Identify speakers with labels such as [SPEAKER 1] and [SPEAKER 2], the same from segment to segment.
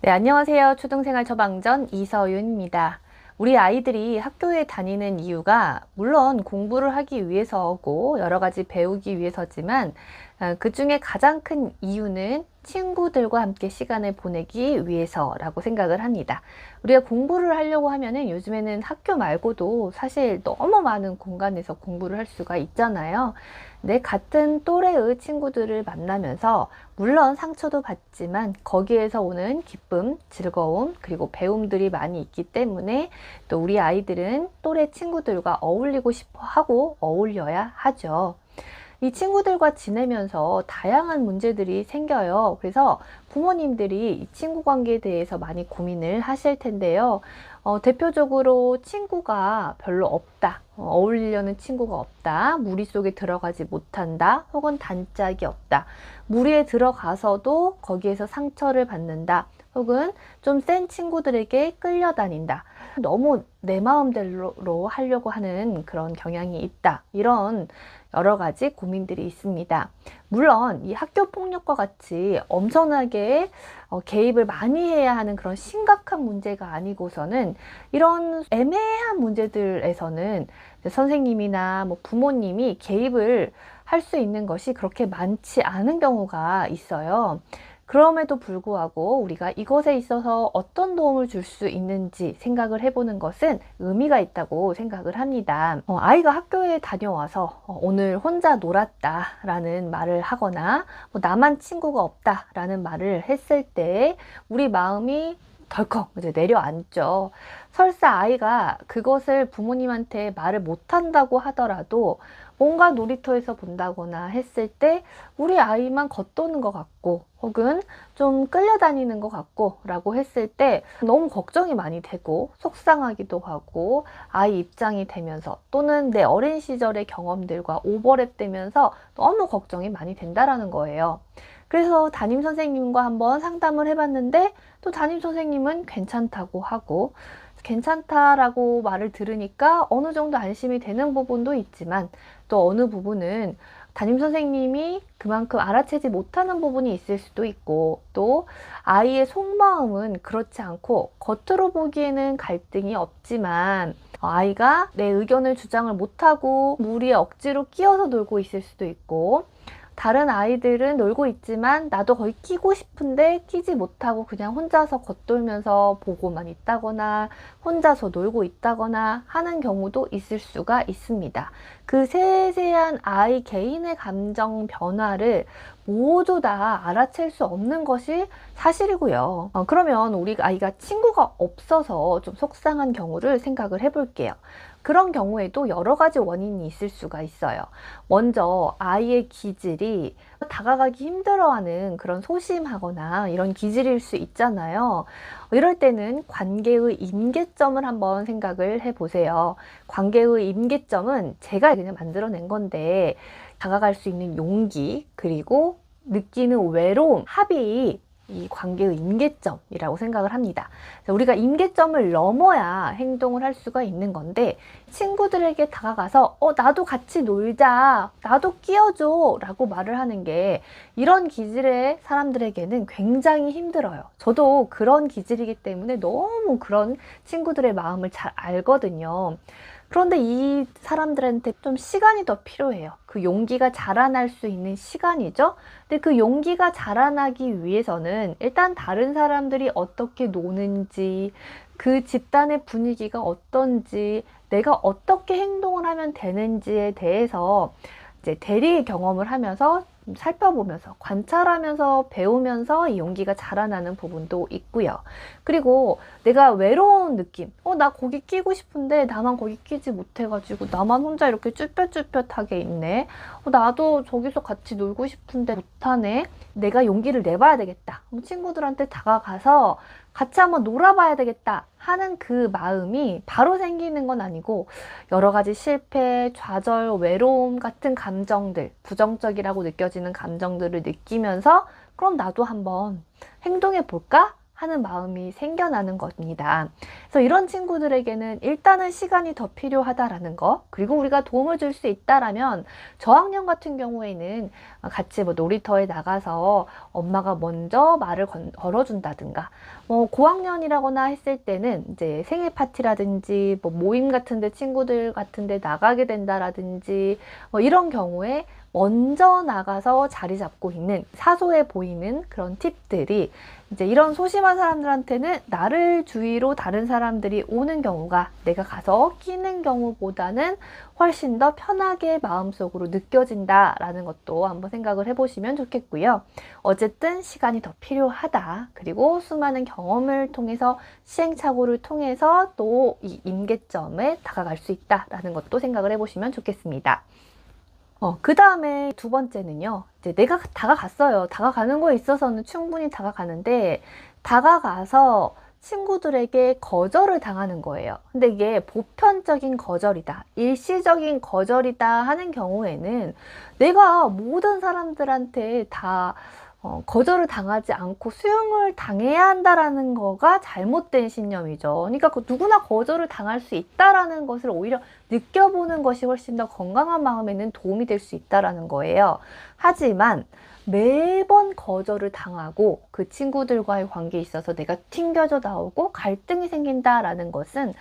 [SPEAKER 1] 네, 안녕하세요. 초등생활 처방전 이서윤입니다. 우리 아이들이 학교에 다니는 이유가 물론 공부를 하기 위해서고 여러 가지 배우기 위해서지만 그 중에 가장 큰 이유는 친구들과 함께 시간을 보내기 위해서라고 생각을 합니다. 우리가 공부를 하려고 하면은 요즘에는 학교 말고도 사실 너무 많은 공간에서 공부를 할 수가 있잖아요. 내 같은 또래의 친구들을 만나면서 물론 상처도 받지만 거기에서 오는 기쁨, 즐거움, 그리고 배움들이 많이 있기 때문에 또 우리 아이들은 또래 친구들과 어울리고 싶어 하고 어울려야 하죠. 이 친구들과 지내면서 다양한 문제들이 생겨요. 그래서 부모님들이 이 친구 관계에 대해서 많이 고민을 하실 텐데요. 대표적으로 친구가 별로 없다. 어울리려는 친구가 없다. 무리 속에 들어가지 못한다. 혹은 단짝이 없다. 무리에 들어가서도 거기에서 상처를 받는다. 혹은 좀 센 친구들에게 끌려다닌다. 너무 내 마음대로 하려고 하는 그런 경향이 있다. 이런 여러 가지 고민들이 있습니다. 물론 이 학교 폭력과 같이 엄청나게 개입을 많이 해야 하는 그런 심각한 문제가 아니고서는 이런 애매한 문제들에서는 선생님이나 뭐 부모님이 개입을 할 수 있는 것이 그렇게 많지 않은 경우가 있어요. 그럼에도 불구하고 우리가 이것에 있어서 어떤 도움을 줄 수 있는지 생각을 해보는 것은 의미가 있다고 생각을 합니다. 아이가 학교에 다녀와서 오늘 혼자 놀았다 라는 말을 하거나 나만 친구가 없다 라는 말을 했을 때 우리 마음이 덜컥 이제 내려앉죠. 설사 아이가 그것을 부모님한테 말을 못한다고 하더라도 뭔가 놀이터에서 본다거나 했을 때 우리 아이만 겉도는 것 같고 혹은 좀 끌려다니는 것 같고 라고 했을 때 너무 걱정이 많이 되고 속상하기도 하고 아이 입장이 되면서 또는 내 어린 시절의 경험들과 오버랩 되면서 너무 걱정이 많이 된다라는 거예요. 그래서 담임 선생님과 한번 상담을 해봤는데 또 담임 선생님은 괜찮다고 하고 괜찮다라고 말을 들으니까 어느 정도 안심이 되는 부분도 있지만 또 어느 부분은 담임 선생님이 그만큼 알아채지 못하는 부분이 있을 수도 있고 또 아이의 속마음은 그렇지 않고 겉으로 보기에는 갈등이 없지만 아이가 내 의견을 주장을 못하고 무리에 억지로 끼어서 놀고 있을 수도 있고 다른 아이들은 놀고 있지만 나도 거기 끼고 싶은데 끼지 못하고 그냥 혼자서 겉돌면서 보고만 있다거나 혼자서 놀고 있다거나 하는 경우도 있을 수가 있습니다. 그 세세한 아이 개인의 감정 변화를 모두 다 알아챌 수 없는 것이 사실이고요. 그러면 우리 아이가 친구가 없어서 좀 속상한 경우를 생각을 해볼게요. 그런 경우에도 여러 가지 원인이 있을 수가 있어요. 먼저 아이의 기질이 다가가기 힘들어하는 그런 소심하거나 이런 기질일 수 있잖아요. 이럴 때는 관계의 임계점을 한번 생각을 해보세요. 관계의 임계점은 제가 그냥 만들어낸 건데 다가갈 수 있는 용기 그리고 느끼는 외로움, 합이 이 관계의 임계점이라고 생각을 합니다. 우리가 임계점을 넘어야 행동을 할 수가 있는 건데 친구들에게 다가가서 나도 같이 놀자, 나도 끼워줘 라고 말을 하는 게 이런 기질의 사람들에게는 굉장히 힘들어요. 저도 그런 기질이기 때문에 너무 그런 친구들의 마음을 잘 알거든요. 그런데 이 사람들한테 좀 시간이 더 필요해요. 그 용기가 자라날 수 있는 시간이죠. 근데 그 용기가 자라나기 위해서는 일단 다른 사람들이 어떻게 노는지, 그 집단의 분위기가 어떤지, 내가 어떻게 행동을 하면 되는지에 대해서 이제 대리 경험을 하면서 살펴보면서 관찰하면서 배우면서 이 용기가 자라나는 부분도 있고요. 그리고 내가 외로운 느낌, 나 거기 끼고 싶은데 나만 거기 끼지 못해가지고 나만 혼자 이렇게 쭈뼛쭈뼛하게 있네. 나도 저기서 같이 놀고 싶은데 못하네. 내가 용기를 내봐야 되겠다. 친구들한테 다가가서 같이 한번 놀아봐야 되겠다 하는 그 마음이 바로 생기는 건 아니고 여러 가지 실패, 좌절, 외로움 같은 감정들, 부정적이라고 느껴지는 감정들을 느끼면서 그럼 나도 한번 행동해 볼까? 하는 마음이 생겨나는 겁니다. 그래서 이런 친구들에게는 일단은 시간이 더 필요하다라는 거, 그리고 우리가 도움을 줄 수 있다라면 저학년 같은 경우에는 같이 뭐 놀이터에 나가서 엄마가 먼저 말을 걸어준다든가, 고학년이라거나 했을 때는 이제 생일 파티라든지 뭐 모임 같은데 친구들 같은데 나가게 된다라든지 이런 경우에 먼저 나가서 자리 잡고 있는, 사소해 보이는 그런 팁들이 이제 이런 소심한 사람들한테는 나를 주위로 다른 사람들이 오는 경우가 내가 가서 끼는 경우보다는 훨씬 더 편하게 마음속으로 느껴진다라는 것도 한번 생각을 해보시면 좋겠고요. 어쨌든 시간이 더 필요하다. 그리고 수많은 경험을 통해서, 시행착오를 통해서 또 이 임계점에 다가갈 수 있다라는 것도 생각을 해보시면 좋겠습니다. 그 다음에 두 번째는요, 이제 내가 다가갔어요. 다가가는 거에 있어서는 충분히 다가가는데, 다가가서 친구들에게 거절을 당하는 거예요. 근데 이게 보편적인 거절이다, 일시적인 거절이다 하는 경우에는 내가 모든 사람들한테 다 거절을 당하지 않고 수용을 당해야 한다라는 거가 잘못된 신념이죠. 그러니까 누구나 거절을 당할 수 있다라는 것을 오히려 느껴보는 것이 훨씬 더 건강한 마음에는 도움이 될 수 있다라는 거예요. 하지만 매번 거절을 당하고 그 친구들과의 관계에 있어서 내가 튕겨져 나오고 갈등이 생긴다라는 것은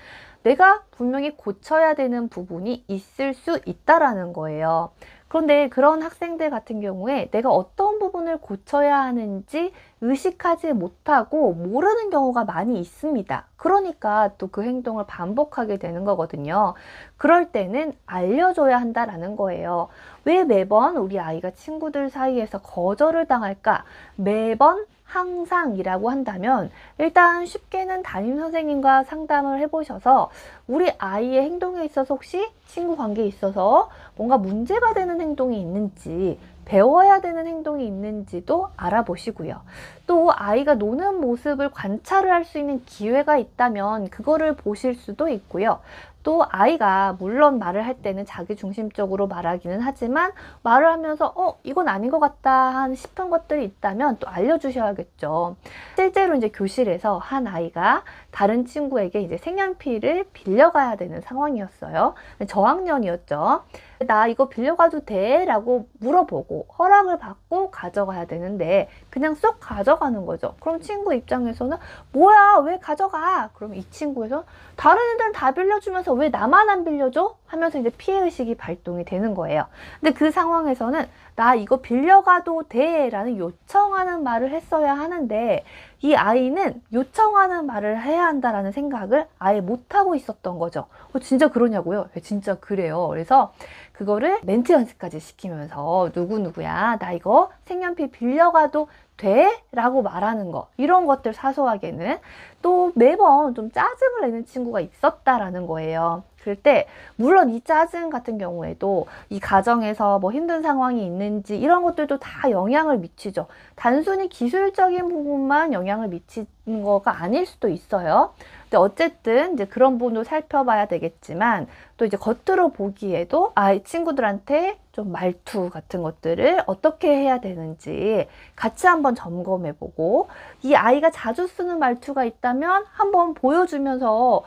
[SPEAKER 1] 내가 분명히 고쳐야 되는 부분이 있을 수 있다라는 거예요. 그런데 그런 학생들 같은 경우에 내가 어떤 부분을 고쳐야 하는지 의식하지 못하고 모르는 경우가 많이 있습니다. 그러니까 또 그 행동을 반복하게 되는 거거든요. 그럴 때는 알려줘야 한다라는 거예요. 왜 매번 우리 아이가 친구들 사이에서 거절을 당할까? 매번 항상이라고 한다면 일단 쉽게는 담임 선생님과 상담을 해보셔서 우리 아이의 행동에 있어서 혹시 친구 관계에 있어서 뭔가 문제가 되는 행동이 있는지, 배워야 되는 행동이 있는지도 알아보시고요. 또 아이가 노는 모습을 관찰을 할 수 있는 기회가 있다면 그거를 보실 수도 있고요. 또 아이가 물론 말을 할 때는 자기 중심적으로 말하기는 하지만 말을 하면서 이건 아닌 것 같다 싶은 것들이 있다면 또 알려주셔야겠죠. 실제로 이제 교실에서 한 아이가 다른 친구에게 이제 색연필을 빌려가야 되는 상황이었어요. 저학년이었죠. 나 이거 빌려가도 돼? 라고 물어보고 허락을 받고 가져가야 되는데 그냥 쏙 가져가는 거죠. 그럼 친구 입장에서는 뭐야, 왜 가져가? 그럼 이 친구에서 다른 애들은 다 빌려주면서 왜 나만 안 빌려줘? 하면서 이제 피해의식이 발동이 되는 거예요. 근데 그 상황에서는 나 이거 빌려가도 돼? 라는 요청하는 말을 했어야 하는데 이 아이는 요청하는 말을 해야 한다라는 생각을 아예 못하고 있었던 거죠. 진짜 그러냐고요? 진짜 그래요. 그래서 그거를 멘트 연습까지 시키면서 누구누구야, 나 이거 색연필 빌려가도 돼? 라고 말하는 거, 이런 것들 사소하게는 또 매번 좀 짜증을 내는 친구가 있었다라는 거예요. 그럴 때 물론 이 짜증 같은 경우에도 이 가정에서 뭐 힘든 상황이 있는지 이런 것들도 다 영향을 미치죠. 단순히 기술적인 부분만 영향을 미치는 거가 아닐 수도 있어요. 근데 어쨌든 이제 그런 부분도 살펴봐야 되겠지만 또 이제 겉으로 보기에도 아이 친구들한테 좀 말투 같은 것들을 어떻게 해야 되는지 같이 한번 점검해보고, 이 아이가 자주 쓰는 말투가 있다면 한번 보여주면서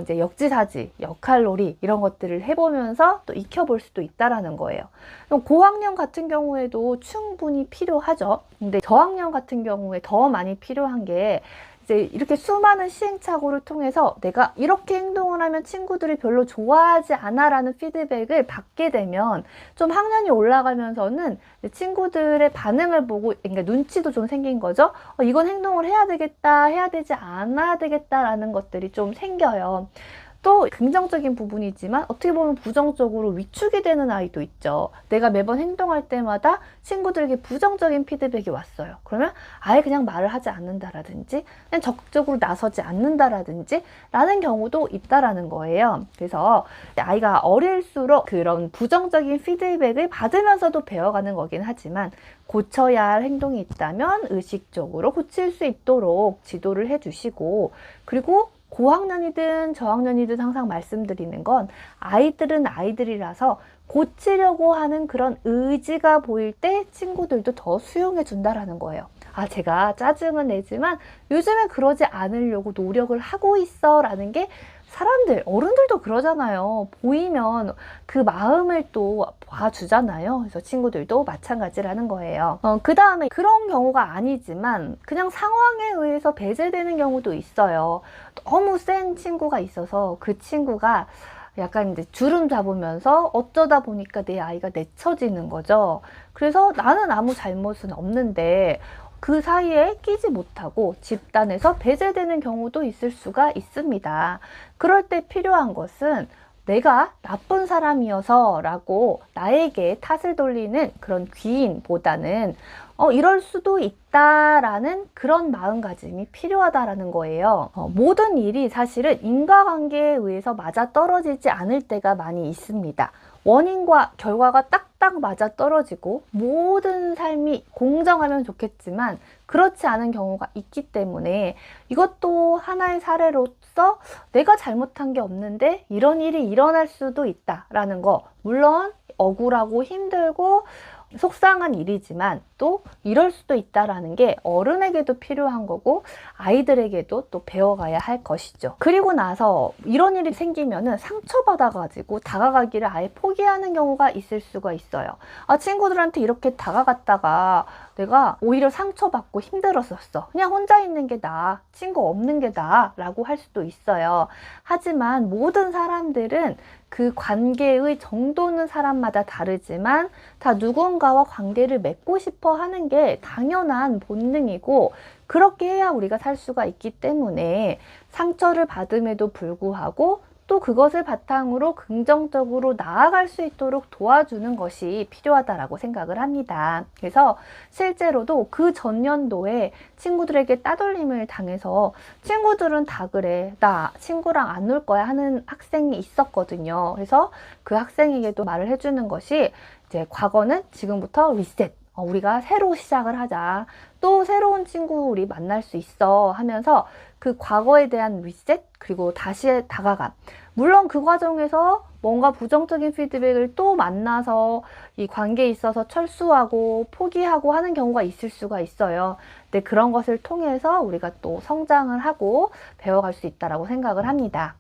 [SPEAKER 1] 이제 역지사지, 역할놀이 이런 것들을 해보면서 또 익혀볼 수도 있다라는 거예요. 고학년 같은 경우에도 충분히 필요하죠. 근데 저학년 같은 경우에 더 많이 필요한 게 이제 이렇게 수많은 시행착오를 통해서 내가 이렇게 행동을 하면 친구들이 별로 좋아하지 않아 라는 피드백을 받게 되면 좀 학년이 올라가면서는 친구들의 반응을 보고, 그러니까 눈치도 좀 생긴 거죠. 이건 행동을 해야 되겠다, 해야 되지 않아야 되겠다 라는 것들이 좀 생겨요. 또 긍정적인 부분이지만 어떻게 보면 부정적으로 위축이 되는 아이도 있죠. 내가 매번 행동할 때마다 친구들에게 부정적인 피드백이 왔어요. 그러면 아예 그냥 말을 하지 않는다라든지 그냥 적극적으로 나서지 않는다라든지 라는 경우도 있다라는 거예요. 그래서 아이가 어릴수록 그런 부정적인 피드백을 받으면서도 배워가는 거긴 하지만 고쳐야 할 행동이 있다면 의식적으로 고칠 수 있도록 지도를 해주시고, 그리고 고학년이든 저학년이든 항상 말씀드리는 건 아이들은 아이들이라서 고치려고 하는 그런 의지가 보일 때 친구들도 더 수용해 준다라는 거예요. 아, 제가 짜증은 내지만 요즘에 그러지 않으려고 노력을 하고 있어 라는 게 사람들, 어른들도 그러잖아요. 보이면 그 마음을 또 봐주잖아요. 그래서 친구들도 마찬가지라는 거예요. 그 다음에 그런 경우가 아니지만 그냥 상황에 의해서 배제되는 경우도 있어요. 너무 센 친구가 있어서 그 친구가 약간 이제 주름 잡으면서 어쩌다 보니까 내 아이가 내쳐지는 거죠. 그래서 나는 아무 잘못은 없는데 그 사이에 끼지 못하고 집단에서 배제되는 경우도 있을 수가 있습니다. 그럴 때 필요한 것은 내가 나쁜 사람이어서 라고 나에게 탓을 돌리는 그런 귀인보다는 이럴 수도 있다라는 그런 마음가짐이 필요하다라는 거예요. 모든 일이 사실은 인과관계에 의해서 맞아떨어지지 않을 때가 많이 있습니다. 원인과 결과가 딱딱 맞아떨어지고 모든 삶이 공정하면 좋겠지만 그렇지 않은 경우가 있기 때문에 이것도 하나의 사례로서 내가 잘못한 게 없는데 이런 일이 일어날 수도 있다라는 거, 물론 억울하고 힘들고 속상한 일이지만 또 이럴 수도 있다라는 게 어른에게도 필요한 거고 아이들에게도 또 배워가야 할 것이죠. 그리고 나서 이런 일이 생기면은 상처받아가지고 다가가기를 아예 포기하는 경우가 있을 수가 있어요. 아, 친구들한테 이렇게 다가갔다가 내가 오히려 상처받고 힘들었었어. 그냥 혼자 있는 게 나아. 친구 없는 게 나아. 라고 할 수도 있어요. 하지만 모든 사람들은 그 관계의 정도는 사람마다 다르지만 다 누군가와 관계를 맺고 싶어 하는 게 당연한 본능이고 그렇게 해야 우리가 살 수가 있기 때문에 상처를 받음에도 불구하고 또 그것을 바탕으로 긍정적으로 나아갈 수 있도록 도와주는 것이 필요하다라고 생각을 합니다. 그래서 실제로도 그 전년도에 친구들에게 따돌림을 당해서 친구들은 다 그래, 나 친구랑 안 놀 거야 하는 학생이 있었거든요. 그래서 그 학생에게도 말을 해주는 것이 이제 과거는 지금부터 리셋, 우리가 새로 시작을 하자. 또 새로운 친구 우리 만날 수 있어 하면서 그 과거에 대한 리셋 그리고 다시 다가감. 물론 그 과정에서 뭔가 부정적인 피드백을 또 만나서 이 관계에 있어서 철수하고 포기하고 하는 경우가 있을 수가 있어요. 근데 그런 것을 통해서 우리가 또 성장을 하고 배워갈 수 있다라고 생각을 합니다.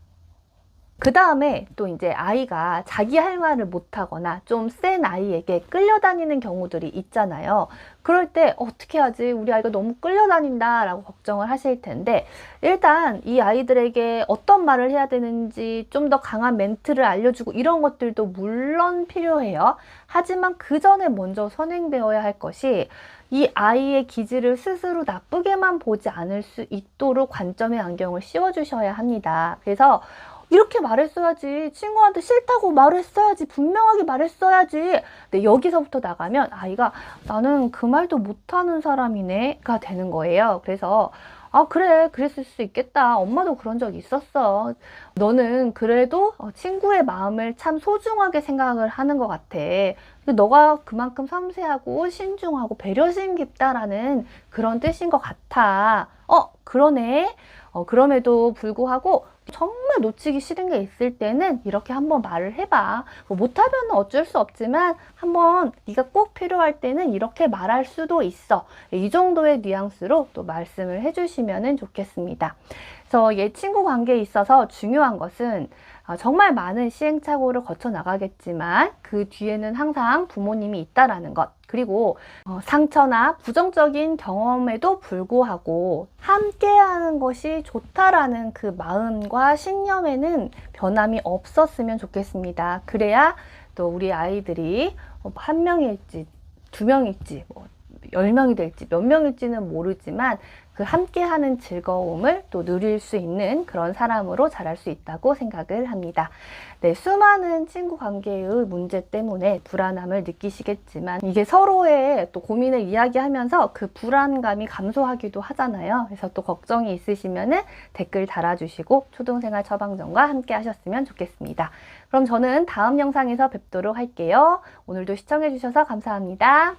[SPEAKER 1] 그 다음에 또 이제 아이가 자기 할 말을 못하거나 좀 센 아이에게 끌려다니는 경우들이 있잖아요. 그럴 때 어떻게 하지? 우리 아이가 너무 끌려다닌다 라고 걱정을 하실 텐데 일단 이 아이들에게 어떤 말을 해야 되는지 좀 더 강한 멘트를 알려주고 이런 것들도 물론 필요해요. 하지만 그 전에 먼저 선행되어야 할 것이 이 아이의 기질을 스스로 나쁘게만 보지 않을 수 있도록 관점의 안경을 씌워주셔야 합니다. 그래서 이렇게 말했어야지. 친구한테 싫다고 말했어야지. 분명하게 말했어야지. 근데 여기서부터 나가면 아이가 나는 그 말도 못하는 사람이네가 되는 거예요. 그래서 아, 그래. 그랬을 수 있겠다. 엄마도 그런 적 있었어. 너는 그래도 친구의 마음을 참 소중하게 생각을 하는 것 같아. 너가 그만큼 섬세하고 신중하고 배려심 깊다라는 그런 뜻인 것 같아. 그러네. 그럼에도 불구하고 정말 놓치기 싫은 게 있을 때는 이렇게 한번 말을 해봐. 뭐 못하면 어쩔 수 없지만 한번 네가 꼭 필요할 때는 이렇게 말할 수도 있어. 이 정도의 뉘앙스로 또 말씀을 해주시면 좋겠습니다. 그래서 얘 친구 관계에 있어서 중요한 것은 정말 많은 시행착오를 거쳐 나가겠지만 그 뒤에는 항상 부모님이 있다라는 것. 그리고 상처나 부정적인 경험에도 불구하고 함께하는 것이 좋다라는 그 마음과 신념에는 변함이 없었으면 좋겠습니다. 그래야 또 우리 아이들이 한 명일지 두 명일지 10명이 될지 몇 명일지는 모르지만 그 함께하는 즐거움을 또 누릴 수 있는 그런 사람으로 자랄 수 있다고 생각을 합니다. 네, 수많은 친구 관계의 문제 때문에 불안함을 느끼시겠지만 이게 서로의 또 고민을 이야기하면서 그 불안감이 감소하기도 하잖아요. 그래서 또 걱정이 있으시면은 댓글 달아주시고 초등생활 처방전과 함께 하셨으면 좋겠습니다. 그럼 저는 다음 영상에서 뵙도록 할게요. 오늘도 시청해주셔서 감사합니다.